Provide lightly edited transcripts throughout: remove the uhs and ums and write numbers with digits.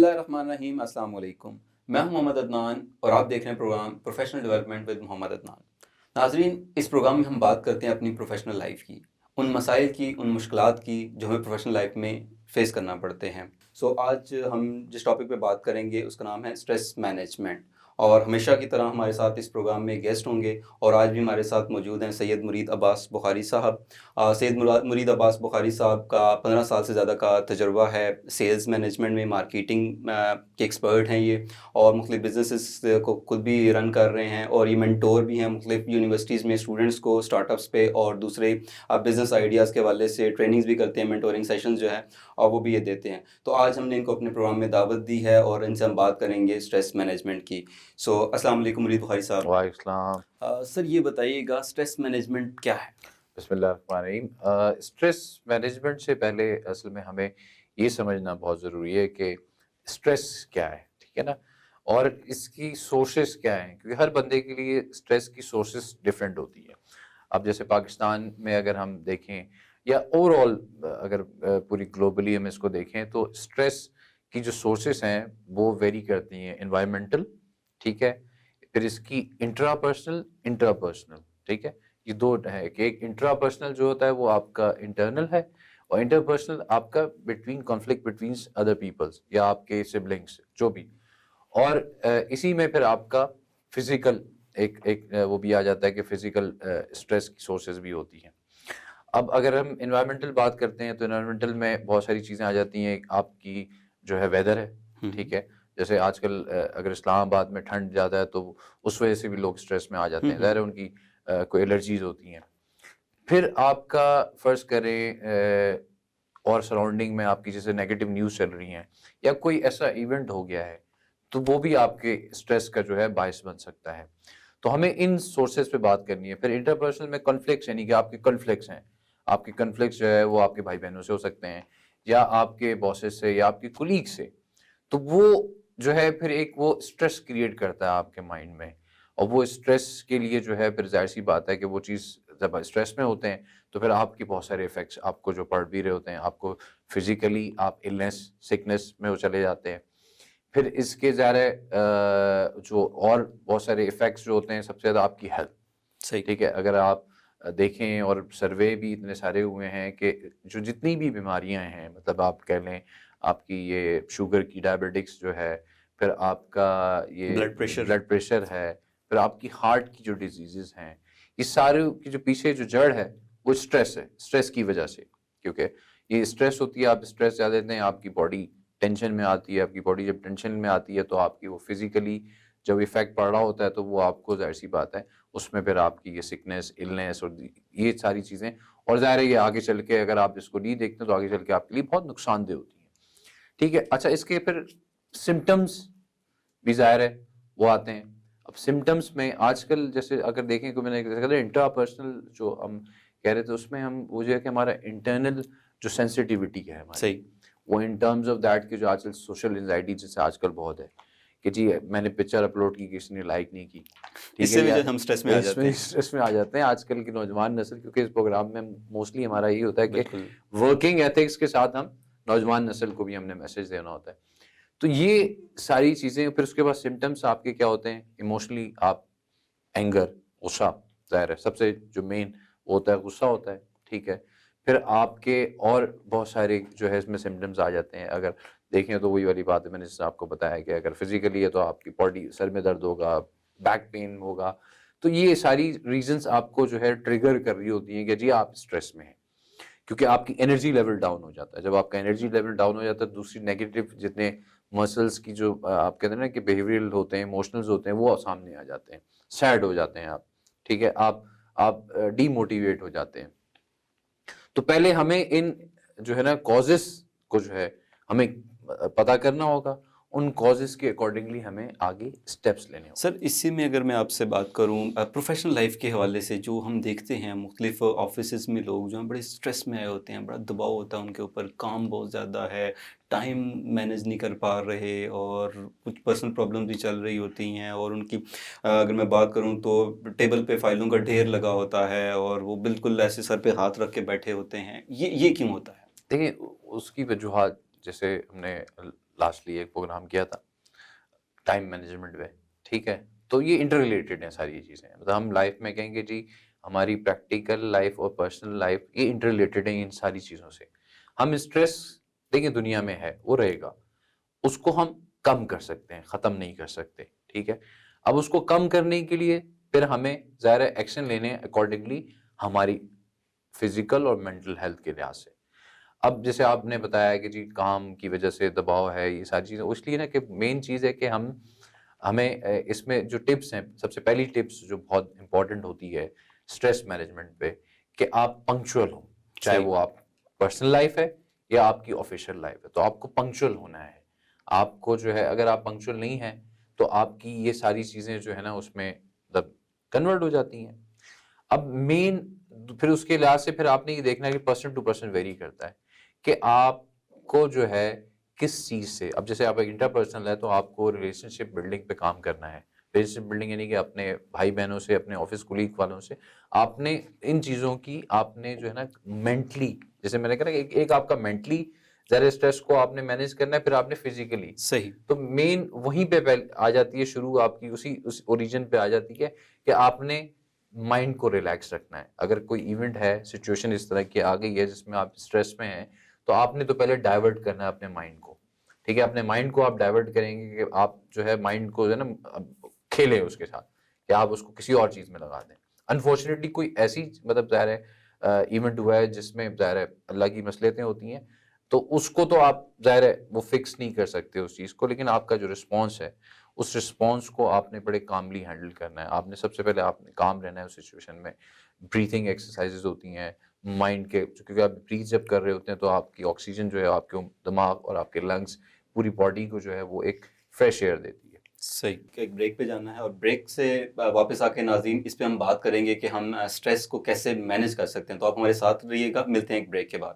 اللہ الرحمن الرحیم، السلام علیکم۔ میں ہوں محمد عدنان اور آپ دیکھ رہے ہیں پروگرام پروفیشنل ڈیولپمنٹ ود محمد عدنان۔ ناظرین، اس پروگرام میں ہم بات کرتے ہیں اپنی پروفیشنل لائف کی، ان مسائل کی، ان مشکلات کی جو ہمیں پروفیشنل لائف میں فیس کرنا پڑتے ہیں۔ آج ہم جس ٹاپک پہ بات کریں گے اس کا نام ہے اسٹریس مینجمنٹ، اور ہمیشہ کی طرح ہمارے ساتھ اس پروگرام میں گیسٹ ہوں گے، اور آج بھی ہمارے ساتھ موجود ہیں سید مرید عباس بخاری صاحب۔ سید مرید عباس بخاری صاحب کا 15 سال سے زیادہ کا تجربہ ہے سیلز مینجمنٹ میں، مارکیٹنگ کے ایکسپرٹ ہیں یہ، اور مختلف بزنسز کو خود بھی رن کر رہے ہیں، اور یہ مینٹور بھی ہیں مختلف یونیورسٹیز میں اسٹوڈنٹس کو اسٹارٹ اپس پہ اور دوسرے بزنس آئیڈیاز کے حوالے سے ٹریننگز بھی کرتے ہیں، مینٹورنگ سیشنز جو ہے اور وہ بھی یہ دیتے ہیں۔ تو آج ہم نے ان کو اپنے پروگرام میں دعوت دی ہے اور ان سے ہم بات کریں گے اسٹریس مینجمنٹ کی۔ السلام علیکم مرید بخاری صاحب۔ وعلیکم السلام۔ سر یہ بتائیے گا اسٹریس مینجمنٹ کیا ہے؟ بسم اللہ الرحمن الرحیم۔ اسٹریس مینجمنٹ سے پہلے اصل میں ہمیں یہ سمجھنا بہت ضروری ہے کہ اسٹریس کیا ہے، ٹھیک ہے نا، اور اس کی سورسز کیا ہیں، کیونکہ ہر بندے کے لیے اسٹریس کی سورسز ڈفرینٹ ہوتی ہیں۔ اب جیسے پاکستان میں اگر ہم دیکھیں یا اوور آل اگر پوری گلوبلی ہم اس کو دیکھیں تو اسٹریس کی جو سورسز ہیں وہ ویری کرتی ہیں، انوائرمنٹل، ٹھیک ہے، پھر اس کی انٹرا پرسنل، ٹھیک ہے، یہ دو ہے کہ ایک انٹرا پرسنل جو ہوتا ہے وہ آپ کا انٹرنل ہے، اور انٹر پرسنل آپ کا کانفلکٹ بٹوین ادر پیپلز یا آپ کے سبلنگس جو بھی، اور اسی میں پھر آپ کا فزیکل ایک وہ بھی آ جاتا ہے کہ فزیکل اسٹریس کی سورسز بھی ہوتی ہیں۔ اب اگر ہم انوائرمنٹل بات کرتے ہیں تو انوائرمنٹل میں بہت ساری چیزیں آ جاتی ہیں، آپ کی جو ہے ویدر ہے، ٹھیک ہے، جیسے آج کل اگر اسلام آباد میں ٹھنڈ زیادہ ہے تو اس وجہ سے بھی لوگ اسٹریس میں آ جاتے ہیں، ظاہر ہے ان کی کوئی الرجیز ہوتی ہیں۔ پھر آپ کا فرض کریں اور سراؤنڈنگ میں آپ کی جیسے نیگیٹو نیوز چل رہی ہیں یا کوئی ایسا ایونٹ ہو گیا ہے تو وہ بھی آپ کے اسٹریس کا جو ہے باعث بن سکتا ہے۔ تو ہمیں ان سورسز پہ بات کرنی ہے۔ پھر انٹرپرسنل میں کنفلکٹس، یعنی کہ آپ کے کنفلکٹس ہیں، آپ کے کنفلکٹس جو ہے وہ آپ کے بھائی بہنوں سے ہو سکتے ہیں یا آپ کے باسز سے یا آپ کی کولیگ سے، تو وہ جو ہے پھر ایک وہ اسٹریس کریٹ کرتا ہے آپ کے مائنڈ میں، اور وہ اسٹریس کے لیے جو ہے پھر ظاہر سی بات ہے کہ وہ چیز جب اسٹریس میں ہوتے ہیں تو پھر آپ کے بہت سارے افیکٹس آپ کو جو پڑ بھی رہے ہوتے ہیں، آپ کو فزیکلی آپ سکنس میں وہ چلے جاتے ہیں۔ پھر اس کے ظاہر ہے جو اور بہت سارے ایفیکٹس جو ہوتے ہیں، سب سے زیادہ آپ کی ہیلتھ، صحیح، ٹھیک ہے، اگر آپ دیکھیں اور سروے بھی اتنے سارے ہوئے ہیں کہ جو جتنی بھی بیماریاں ہیں، مطلب آپ کہہ لیں آپ کی یہ شوگر کی ڈائبٹکس جو ہے، پھر آپ کا یہ بلڈ پریشر ہے، پھر آپ کی ہارٹ کی جو ڈیزیزز ہیں، یہ سارے کی جو پیچھے جو جڑ ہے وہ اسٹریس ہے، اسٹریس کی وجہ سے، کیونکہ یہ اسٹریس ہوتی ہے، آپ اسٹریس زیادہ لیتے ہیں، آپ کی باڈی ٹینشن میں آتی ہے، آپ کی باڈی جب ٹینشن میں آتی ہے تو آپ کی وہ فزیکلی جب ایفیکٹ پڑ رہا ہوتا ہے تو وہ آپ کو ظاہر سی بات ہے اس میں پھر آپ کی یہ سکنس، النیس اور یہ ساری چیزیں، اور ظاہر ہے یہ آگے چل کے اگر آپ اس کو نہیں دیکھتے تو آگے چل کے آپ کے لیے بہت نقصان دہ ہوتی ہیں، ٹھیک ہے۔ اچھا، اس کے پھر سمٹمز بھی ظاہر ہے وہ آتے ہیں۔ اب سمٹمز میں آج کل جیسے اگر دیکھیں کہ میں نے کہا انٹرا پرسنل جو ہم کہہ رہے تھے، اس میں ہم وہ جو ہے کہ ہمارا انٹرنل جو سینسٹیوٹی ہے ہماری، صحیح، وہ ان ٹرمز آف دیٹ کہ جو آج کل سوشل انزائٹی جیسے آج کل بہت ہے کہ جی میں نے پکچر اپلوڈ کی کسی نے لائک نہیں کی، اس سے بھی جو ہم اسٹریس میں آ جاتے ہیں۔ اسٹریس میں آ جاتے ہیں آج کل کی نوجوان نسل، کیونکہ اس پروگرام میں موسٹلی ہمارا یہ ہوتا ہے کہ بالکل، ورکنگ ایتھکس کے ساتھ ہم نوجوان نسل کو بھی ہم نے میسج دینا ہوتا ہے۔ تو یہ ساری چیزیں، پھر اس کے بعد سمٹمس آپ کے کیا ہوتے ہیں، ایموشنلی آپ اینگر، غصہ، ظاہر ہے سب سے جو مین ہوتا ہے غصہ ہوتا ہے، ٹھیک ہے۔ پھر آپ کے اور بہت سارے جو ہے اس میں سمٹمز آ جاتے ہیں، اگر دیکھیں تو وہی والی بات ہے میں نے جیسے آپ کو بتایا کہ اگر فزیکلی ہے تو آپ کی باڈی، سر میں درد ہوگا، بیک پین ہوگا، تو یہ ساری ریزنز آپ کو جو ہے ٹریگر کر رہی ہوتی ہیں کہ جی آپ اسٹریس میں ہیں، کیونکہ آپ کی انرجی لیول ڈاؤن ہو جاتا ہے۔ جب آپ کا انرجی لیول ڈاؤن ہو جاتا ہے، دوسری نیگیٹو جتنے مسلس کی جو آپ کہتے ہیں نا کہ بیہیویئرل ہوتے ہیں، ایموشنلز ہوتے ہیں، وہ سامنے آ جاتے ہیں، سیڈ ہو جاتے ہیں آپ، ٹھیک ہے، آپ ڈی موٹیویٹ ہو جاتے ہیں۔ تو پہلے ہمیں ان جو ہے نا کازز کو جو ہے ہمیں پتہ کرنا ہوگا، ان کازز کے اکارڈنگلی ہمیں آگے اسٹیپس لینے ہوں۔ سر اسی میں اگر میں آپ سے بات کروں پروفیشنل لائف کے حوالے سے، جو ہم دیکھتے ہیں مختلف آفیسز میں لوگ جو ہیں بڑے اسٹریس میں آئے ہوتے ہیں، بڑا دباؤ ہوتا ہے ان کے اوپر، کام بہت زیادہ ہے، ٹائم مینیج نہیں کر پا رہے، اور کچھ پرسنل پرابلم بھی چل رہی ہوتی ہیں، اور ان کی اگر میں بات کروں تو ٹیبل پہ فائلوں کا ڈھیر لگا ہوتا ہے اور وہ بالکل ایسے سر پہ ہاتھ رکھ کے بیٹھے ہوتے ہیں، یہ کیوں ہوتا ہے؟ دیکھیں اس کی وجوہات جیسے ہم نے لاسٹلی ایک پروگرام کیا تھا ٹائم مینجمنٹ پہ، ٹھیک ہے. تو یہ انٹر ریلیٹڈ ہیں ساری چیزیں. مطلب ہم لائف میں کہیں گے جی ہماری پریکٹیکل لائف اور پرسنل لائف یہ انٹر ریلیٹڈ ہیں ان ساری چیزوں سے. ہم اسٹریس دیکھیں دنیا میں ہے، وہ رہے گا، اس کو ہم کم کر سکتے ہیں، ختم نہیں کر سکتے، ٹھیک ہے. اب اس کو کم کرنے کے لیے پھر ہمیں ظاہر ایکشن لینے اکارڈنگلی ہماری فزیکل اور مینٹل ہیلتھ کے لحاظ سے. اب جیسے آپ نے بتایا کہ جی کام کی وجہ سے دباؤ ہے، یہ ساری چیزیں اس لیے نا کہ مین چیز ہے کہ ہمیں اس میں جو ٹپس ہیں، سب سے پہلی ٹپس جو بہت امپورٹنٹ ہوتی ہے اسٹریس مینجمنٹ پہ، کہ آپ پنکچوئل ہوں، چاہے صحیح. وہ آپ پرسنل لائف ہے یا آپ کی آفیشیل لائف ہے. تو آپ کو پنکچوئل ہونا ہے. آپ کو جو ہے اگر آپ پنکچوئل نہیں ہیں تو آپ کی یہ ساری چیزیں جو ہے نا اس میں مطلب کنورٹ ہو جاتی ہیں. اب مین پھر اس کے لحاظ سے پھر آپ نے یہ دیکھنا ہے کہ پرسن ٹو پرسن ویری کرتا ہے کہ آپ کو جو ہے کس چیز سے. اب جیسے آپ ایک انٹر پرسنل ہے تو آپ کو ریلیشن شپ بلڈنگ پہ کام کرنا ہے. ریلیشن شپ بلڈنگ یعنی کہ اپنے بھائی بہنوں سے، اپنے آفس کولیگ والوں سے آپ نے ان چیزوں کی آپ نے جو ہے نا مینٹلی، جیسے میں نے کہا ایک آپ کا مینٹلی ذرا اسٹریس کو آپ نے مینیج کرنا ہے، پھر آپ نے فزیکلی. صحیح. تو مین وہیں پہ آ جاتی ہے شروع آپ کی، اس اوریجن پہ آ جاتی ہے کہ آپ نے مائنڈ کو ریلیکس رکھنا ہے. اگر کوئی ایونٹ ہے، سچویشن اس طرح کی آ گئی ہے جس میں آپ اسٹریس میں ہیں، تو آپ نے تو پہلے ڈائیورٹ کرنا ہے اپنے مائنڈ کو، ٹھیک ہے. اپنے مائنڈ کو آپ ڈائیورٹ کریں گے کہ آپ جو ہے مائنڈ کو جو ہے نا کھیلیں اس کے ساتھ، کہ آپ اس کو کسی اور چیز میں لگا دیں. انفارچونیٹلی کوئی ایسی مطلب ظاہر ہے ایونٹ ہوا ہے جس میں ظاہر ہے اللہ کی مصلحتیں ہوتی ہیں، تو اس کو تو آپ ظاہر ہے وہ فکس نہیں کر سکتے اس چیز کو، لیکن آپ کا جو رسپانس ہے اس رسپانس کو آپ نے بڑے کاملی ہینڈل کرنا ہے. آپ نے سب سے پہلے آپ نے کام رہنا ہے اس سچویشن میں. بریتھنگ ایکسرسائزز ہوتی ہیں مائنڈ کے، کیونکہ آپ بریتھ جب کر رہے ہوتے ہیں تو آپ کی آکسیجن جو ہے آپ کے دماغ اور آپ کے لنگس پوری باڈی کو جو ہے وہ ایک فریش ایئر دیتی ہے. صحیح. ایک بریک پہ جانا ہے اور بریک سے واپس آ کے ناظرین اس پہ ہم بات کریں گے کہ ہم اسٹریس کو کیسے مینیج کر سکتے ہیں. تو آپ ہمارے ساتھ رہیے گا، ملتے ہیں ایک بریک کے بعد.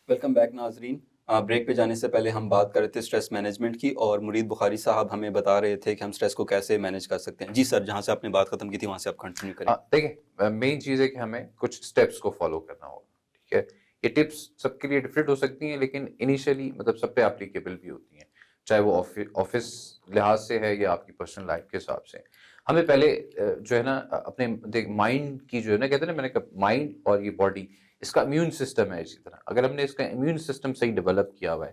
ویلکم بیک ناظرین. بریک پہ جانے سے پہلے ہم بات کر رہے تھے اسٹریس مینجمنٹ کی، اور مرید بخاری صاحب ہمیں بتا رہے تھے کہ ہم اسٹریس کو کیسے مینیج کر سکتے ہیں. جی سر، جہاں سے آپ نے بات ختم کی تھی وہاں سے آپ کنٹینیو کریں. دیکھیں مین چیز ہے کہ ہمیں کچھ اسٹیپس کو فالو کرنا ہوگا، ٹھیک ہے. یہ ٹپس سب کے لیے ڈفرینٹ ہو سکتی ہیں لیکن انیشیلی مطلب سب پہ اپلیکیبل بھی ہوتی ہیں، چاہے وہ آفس لحاظ سے ہے یا آپ کی پرسنل لائف کے حساب سے. ہمیں پہلے جو ہے نا اپنے مائنڈ کی جو ہے نا کہتے ہیں نا، میں نے کہا مائنڈ اور یہ باڈی اس کا امیون سسٹم ہے. اسی طرح اگر ہم نے اس کا امیون سسٹم صحیح ڈیولپ کیا ہوا ہے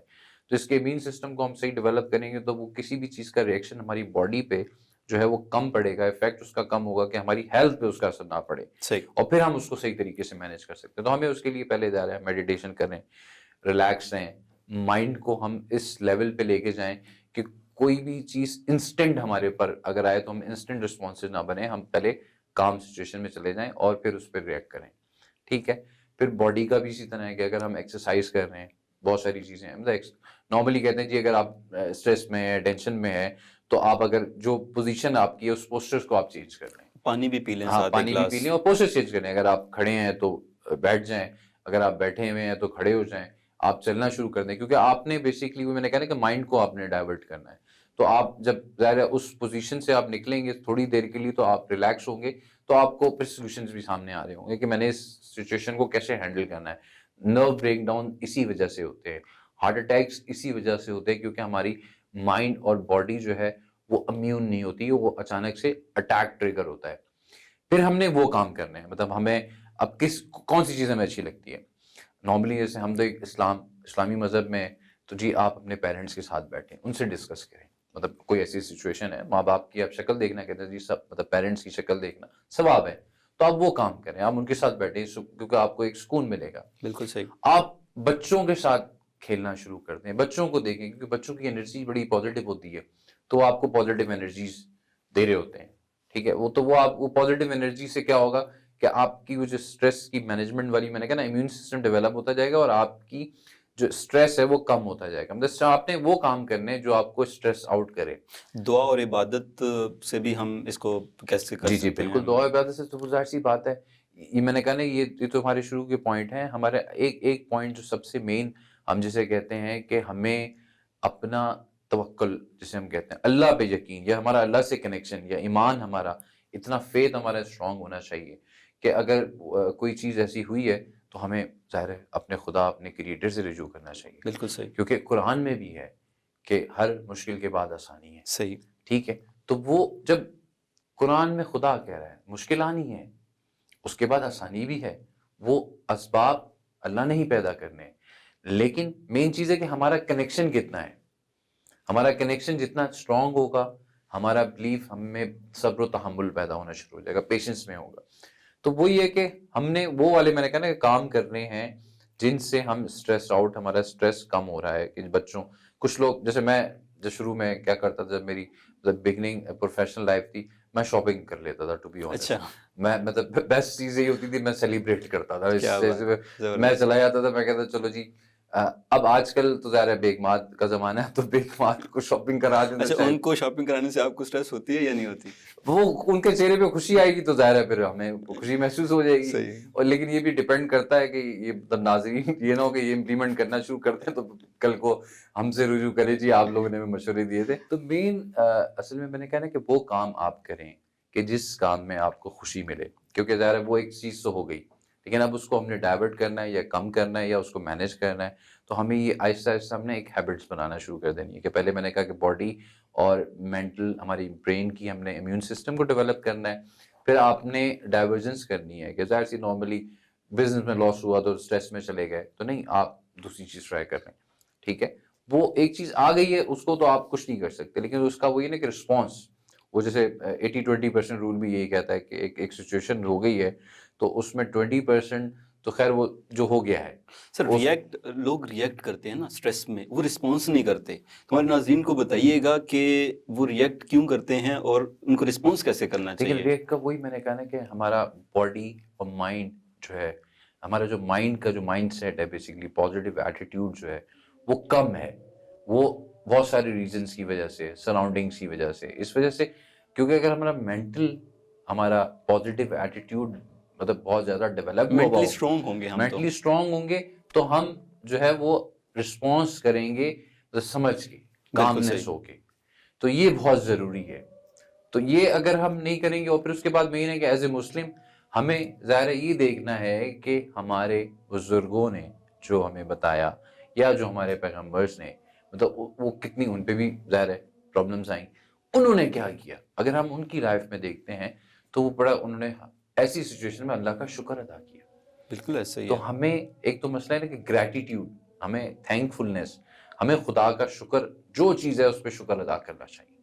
تو اس کے امیون سسٹم کو ہم صحیح ڈیولپ کریں گے تو وہ کسی بھی چیز کا ریئیکشن ہماری باڈی پہ جو ہے وہ کم پڑے گا، افیکٹ اس کا کم ہوگا کہ ہماری ہیلتھ پہ اس کا اثر نہ پڑے، صحیح. اور پھر ہم اس کو صحیح طریقے سے مینیج کر سکتے ہیں. تو ہمیں اس کے لیے پہلے جا رہے ہیں میڈیٹیشن کریں، ریلیکس رہیں، مائنڈ کو ہم اس لیول پہ لے کے جائیں کہ کوئی بھی چیز انسٹنٹ ہمارے اوپر اگر آئے تو ہم انسٹنٹ رسپانسز نہ بنیں، ہم پہلے کام سچویشن میں چلے جائیں اور پھر اس پہ ریئیکٹ کریں، ٹھیک ہے. پھر باڈی کا بھی اسی طرح ہے کہ اگر ہم ایکسرسائز کر رہے ہیں، بہت ساری چیزیں ہیں نارملی کہتے ہیں جی اگر آپ اسٹریس میں ہے، ٹینشن میں ہے تو آپ اگر جو پوزیشن آپ کی ہے اس پوسچرز کو آپ چینج کر لیں. پانی بھی پی لیں ہاں ساتھ ایک پانی بھی گلاس. پی لیں اور پوسچر چینج کریں. اگر آپ کھڑے ہیں تو بیٹھ جائیں، اگر آپ بیٹھے ہوئے ہیں تو کھڑے ہو جائیں، آپ چلنا شروع کر دیں، کیونکہ آپ نے بیسکلی وہ میں نے کہا نا کہ مائنڈ کو آپ نے ڈائیورٹ کرنا ہے. تو آپ جب ظاہر ہے اس پوزیشن سے آپ نکلیں گے تھوڑی دیر کے لیے تو آپ ریلیکس ہوں گے، تو آپ کو پھر سولوشنز بھی سامنے آ رہے ہوں گے کہ میں نے اس سچویشن کو کیسے ہینڈل کرنا ہے. نرو بریک ڈاؤن اسی وجہ سے ہوتے ہیں، ہارٹ اٹیکس اسی وجہ سے ہوتے ہیں کیونکہ ہماری مائنڈ اور باڈی جو ہے وہ امیون نہیں ہوتی، وہ اچانک سے اٹیک ٹریگر ہوتا ہے. پھر ہم نے وہ کام کرنے ہیں، مطلب ہمیں اب کون سی چیز ہمیں اچھی لگتی ہے. نارملی جیسے ہم تو ایک اسلامی مذہب میں تو جی آپ اپنے پیرنٹس کے ساتھ بیٹھیں، ان سے ڈسکس کریں. مطلب کوئی ایسی سچویشن ہے، ماں باپ کی آپ شکل دیکھنا کہتے ہیں جی سب مطلب پیرنٹس کی شکل دیکھنا ثواب ہے، تو آپ وہ کام کریں، آپ ان کے ساتھ بیٹھیں کیونکہ آپ کو ایک سکون ملے گا. بالکل صحیح. آپ بچوں کے ساتھ کھیلنا شروع کر دیں، بچوں کو دیکھیں کیونکہ بچوں کی انرجی بڑی پازیٹیو ہوتی ہے، تو آپ کو پازیٹیو انرجیز دے رہے ہوتے ہیں، ٹھیک ہے. وہ تو وہ آپ وہ پازیٹیو انرجی سے کیا ہوگا کہ آپ کی وہ جو اسٹریس کی مینجمنٹ والی میں نے کہا نا امیون سسٹم ڈیولپ ہوتا جائے گا اور آپ کی جو اسٹریس ہے وہ کم ہوتا جائے گا. مطلب آپ نے وہ کام کرنے جو آپ کو اسٹریس آؤٹ کرے. دعا اور عبادت سے بھی ہم اس کو کیسے کر جی سکتے ہیں؟ بالکل، دعا عبادت سے تو ظاہر سی بات ہے. یہ میں نے کہا نا یہ تو ہمارے شروع کے پوائنٹ ہیں. ہمارے ایک پوائنٹ جو سب سے مین ہم جسے کہتے ہیں کہ ہمیں اپنا توکل جسے ہم کہتے ہیں، اللہ پہ یقین، یا ہمارا اللہ سے کنیکشن یا ایمان ہمارا اتنا فیتھ ہمارا اسٹرانگ ہونا چاہیے کہ اگر کوئی چیز ایسی ہوئی ہے تو ہمیں ظاہر ہے اپنے خدا اپنے کریٹر سے رجوع کرنا چاہیے، بالکل صحیح، کیونکہ قرآن میں بھی ہے کہ ہر مشکل کے بعد آسانی ہے، صحیح، ٹھیک ہے؟ تو وہ جب قرآن میں خدا کہہ رہا ہے مشکل آنی ہے، اس کے بعد آسانی بھی ہے، وہ اسباب اللہ نے ہی پیدا کرنے ہیں، لیکن مین چیز ہے کہ ہمارا کنیکشن کتنا ہے، ہمارا کنیکشن جتنا اسٹرانگ ہوگا ہمارا بلیف ہم میں صبر و تحمل پیدا ہونا شروع ہو جائے گا، پیشنس میں ہوگا۔ تو وہی ہے کہ ہم نے وہ والے میں نے کہا نا کہ کام کرنے ہیں جن سے ہم اسٹریس آؤٹ، ہمارا اسٹریس کم ہو رہا ہے، کہ بچوں کچھ لوگ جیسے میں جو شروع میں کیا کرتا تھا، جب میری بگننگ پروفیشنل لائف تھی، میں شاپنگ کر لیتا تھا ٹو بی آنیسٹ، اچھا، میں مطلب بیسٹ چیز یہ ہوتی تھی میں سیلیبریٹ کرتا تھا، کیا بات، میں زبردست، چلا جاتا تھا، میں کہتا چلو جی اب آج کل تو ظاہر ہے بیک مات کا زمانہ ہے، تو بیک مات کو شاپنگ کرا دیں تو اچھا، شاید ان کو شاپنگ کرانے سے آپ کو اسٹریس ہوتی ہے یا نہیں ہوتی؟ وہ ان کے چہرے پہ خوشی آئے گی تو ظاہر ہے پھر ہمیں خوشی محسوس ہو جائے گی، صحیح، اور لیکن یہ بھی ڈیپینڈ کرتا ہے کہ یہ مطلب ناظرین یہ نہ ہو کہ یہ امپلیمنٹ کرنا شروع کرتے ہیں تو کل کو ہم سے رجوع کرے جی آپ لوگوں نے ہمیں مشورے دیے تھے۔ تو مین اصل میں نے کہا نا کہ وہ کام آپ کریں کہ جس کام میں آپ کو خوشی ملے، کیونکہ ظاہر ہے وہ ایک چیز تو ہو گئی، لیکن اب اس کو ہم نے ڈائیورٹ کرنا ہے یا کم کرنا ہے یا اس کو مینیج کرنا ہے، تو ہمیں یہ آہستہ آہستہ ہم نے ایک ہیبٹس بنانا شروع کر دینی ہے کہ پہلے میں نے کہا کہ باڈی اور مینٹل ہماری برین کی ہم نے امیون سسٹم کو ڈیولپ کرنا ہے، پھر آپ نے ڈائیورجنس کرنی ہے کہ ظاہر سی نارملی بزنس میں لاس ہوا تو اسٹریس میں چلے گئے، تو نہیں، آپ دوسری چیز ٹرائی کر رہے ہیں، ٹھیک ہے؟ وہ ایک چیز آ گئی ہے اس کو تو آپ کچھ نہیں کر سکتے، لیکن اس کا وہ یہ نا کہ رسپانس، وہ جیسے 80-20% رول بھی یہی کہتا ہے کہ ایک سچویشن ہو گئی ہے تو اس میں 20% تو خیر وہ جو ہو گیا ہے سر لوگ ریئیکٹ کرتے ہیں نا اسٹریس میں، وہ رسپانس نہیں کرتے، ہمارے ناظرین کو بتائیے گا کہ وہ ریئیکٹ کیوں کرتے ہیں اور ان کو رسپانس کیسے کرنا لیکن چاہیے؟ ریٹ کا وہی میں نے کہا نا کہ ہمارا باڈی اور مائنڈ جو ہے، ہمارا جو مائنڈ کا جو مائنڈ سیٹ ہے بیسیکلی پازیٹیو ایٹیٹیوڈ جو ہے وہ کم ہے، وہ بہت سارے ریزنس کی وجہ سے، سراؤنڈنگس کی وجہ سے، اس وجہ سے، کیونکہ اگر ہمارا پازیٹیو ایٹیٹیوڈ مطلب بہت زیادہ ڈیولپ ہوا مینٹلی ہو، اسٹرانگ ہوں گے ہم تو، مینٹلی اسٹرانگ ہوں گے تو ہم جو ہے وہ رسپانس کریں گے سمجھ کے، بالکل کامنس صحیح، ہو کے، تو یہ بہت ضروری ہے۔ تو یہ اگر ہم نہیں کریں گے، اور پھر اس کے بعد مین ہے کہ ایز اے مسلم ہمیں ظاہر یہ دیکھنا ہے کہ ہمارے بزرگوں نے جو ہمیں بتایا یا جو ہمارے پیغمبرز نے مطلب وہ کتنی ان پہ بھی ظاہر ہے پرابلمس آئیں، انہوں نے کیا کیا، اگر ہم ان کی لائف میں دیکھتے ہیں تو وہ بڑا انہوں نے ایسی سچویشن میں اللہ کا شکر ادا کیا۔ بالکل ایسا ہی ہے، تو ہمیں ایک تو مسئلہ ہے نا کہ گریٹیٹیوڈ، ہمیں تھینک فلنس، ہمیں خدا کا شکر جو چیز ہے اس پہ شکر ادا کرنا چاہیے،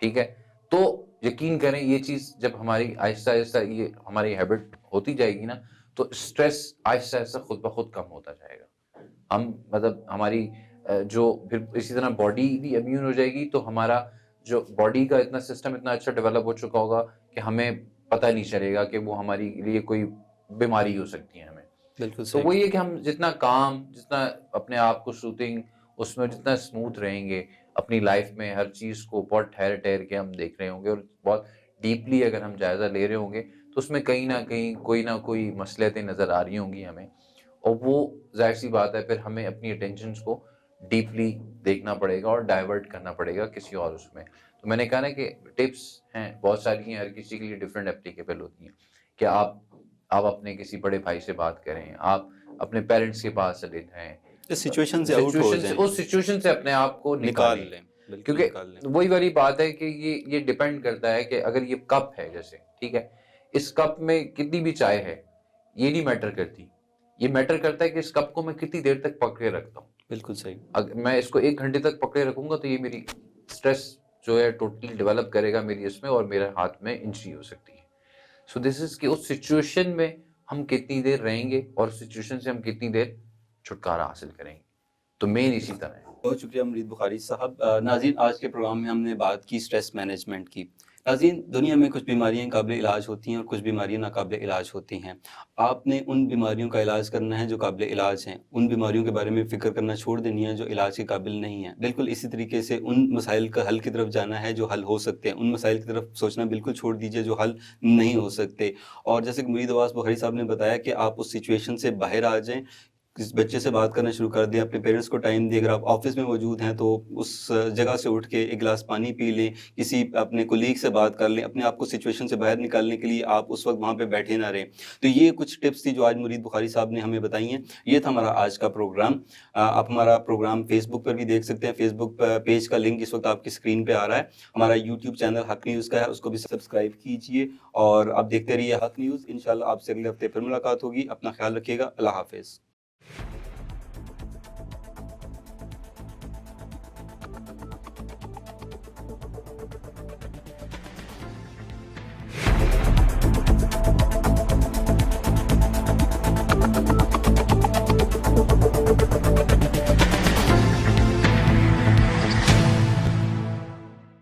ٹھیک ہے؟ تو یقین کریں یہ چیز جب ہماری آہستہ آہستہ یہ ہماری ہیبٹ ہوتی جائے گی نا تو اسٹریس آہستہ آہستہ خود بخود کم ہوتا جائے گا، ہم مطلب ہماری جو پھر اسی طرح باڈی بھی امیون ہو جائے گی، تو ہمارا جو باڈی کا اتنا سسٹم اتنا اچھا ڈیولپ ہو چکا ہوگا کہ ہمیں پتہ نہیں چلے گا کہ وہ ہماری لیے کوئی بیماری ہو سکتی ہے ہمیں۔ بالکل تو صحیح، وہی ہے کہ ہم جتنا کام، جتنا اپنے آپ کو سوتنگ اس میں جتنا اسموتھ رہیں گے اپنی لائف میں، ہر چیز کو بہت ٹھہر ٹھہر کے ہم دیکھ رہے ہوں گے اور بہت ڈیپلی اگر ہم جائزہ لے رہے ہوں گے تو اس میں کہیں نہ کہیں کوئی نہ کوئی مصلحتیں نظر آ رہی ہوں گی ہمیں، اور وہ ظاہر سی بات ہے پھر ہمیں اپنی اٹینشنس کو ڈیپلی دیکھنا پڑے گا اور ڈائیورٹ کرنا پڑے گا کسی اور اس میں۔ تو میں نے کہا نا کہ ٹپس ہیں بہت ساری ہیں، ہر کسی کے لیے ڈفرینٹ اپلیکیبل ہوتی ہیں، کہ آپ اپنے کسی بڑے بھائی سے بات کریں، آپ اپنے پیرنٹس کے پاس چلے جائیں، سچویشن سے آؤٹ ہو جائیں، اس سچویشن سے اپنے آپ کو نکال نکالیں، لیں، بالکل کیونکہ نکال لیں، وہی والی بات ہے کہ یہ ڈیپینڈ کرتا ہے کہ اگر یہ کپ ہے جیسے، ٹھیک ہے، اس کپ میں کتنی بھی چائے ہے یہ نہیں میٹر کرتی، یہ میٹر کرتا ہے کہ اس کپ کو میں کتنی دیر تک پکڑے رکھتا ہوں۔ بالکل صحیح، اگر میں اس کو 1 گھنٹے تک پکڑے رکھوں گا تو یہ میری اسٹریس جو ہے ٹوٹلی ڈیولپ کرے گا میری اس میں، اور میرے ہاتھ میں انجری ہو سکتی ہے۔ سو دس از کہ اس سچویشن میں ہم کتنی دیر رہیں گے اور سچویشن سے ہم کتنی دیر چھٹکارا حاصل کریں گے، تو مین اسی طرح ہے۔ بہت شکریہ مرید بخاری صاحب۔ ناظرین، آج کے پروگرام میں ہم نے بات کی اسٹریس مینجمنٹ کی۔ ناظرین، دنیا میں کچھ بیماریاں قابل علاج ہوتی ہیں اور کچھ بیماریاں ناقابل علاج ہوتی ہیں۔ آپ نے ان بیماریوں کا علاج کرنا ہے جو قابل علاج ہیں، ان بیماریوں کے بارے میں فکر کرنا چھوڑ دینی ہے جو علاج کے قابل نہیں ہیں۔ بالکل اسی طریقے سے ان مسائل کا حل کی طرف جانا ہے جو حل ہو سکتے ہیں، ان مسائل کی طرف سوچنا بالکل چھوڑ دیجیے جو حل نہیں ہو سکتے۔ اور جیسے کہ مرید عباس بخاری صاحب نے بتایا کہ آپ اس سچویشن سے باہر آ جائیں، کسی بچے سے بات کرنا شروع کر دیں، اپنے پیرنٹس کو ٹائم دیں. اگر آپ آفس میں موجود ہیں تو اس جگہ سے اٹھ کے ایک گلاس پانی پی لیں، کسی اپنے کولیگ سے بات کر لیں، اپنے آپ کو سچویشن سے باہر نکالنے کے لیے آپ اس وقت وہاں پہ بیٹھے نہ رہیں. تو یہ کچھ ٹپس تھی جو آج مرید بخاری صاحب نے ہمیں بتائی ہیں. یہ تھا ہمارا آج کا پروگرام. آپ ہمارا پروگرام فیس بک پر بھی دیکھ سکتے ہیں. فیس بک پیج کا لنک اس وقت آپ کی اسکرین پہ آ رہا ہے. ہمارا یوٹیوب چینل حق نیوز کا ہے، اس کو بھی سبسکرائب کیجیے اور آپ دیکھتے رہیے حق نیوز. انشاءاللہ آپ سے اگلے ہفتے پھر ملاقات ہوگی. اپنا خیال رکھیے گا. اللہ حافظ.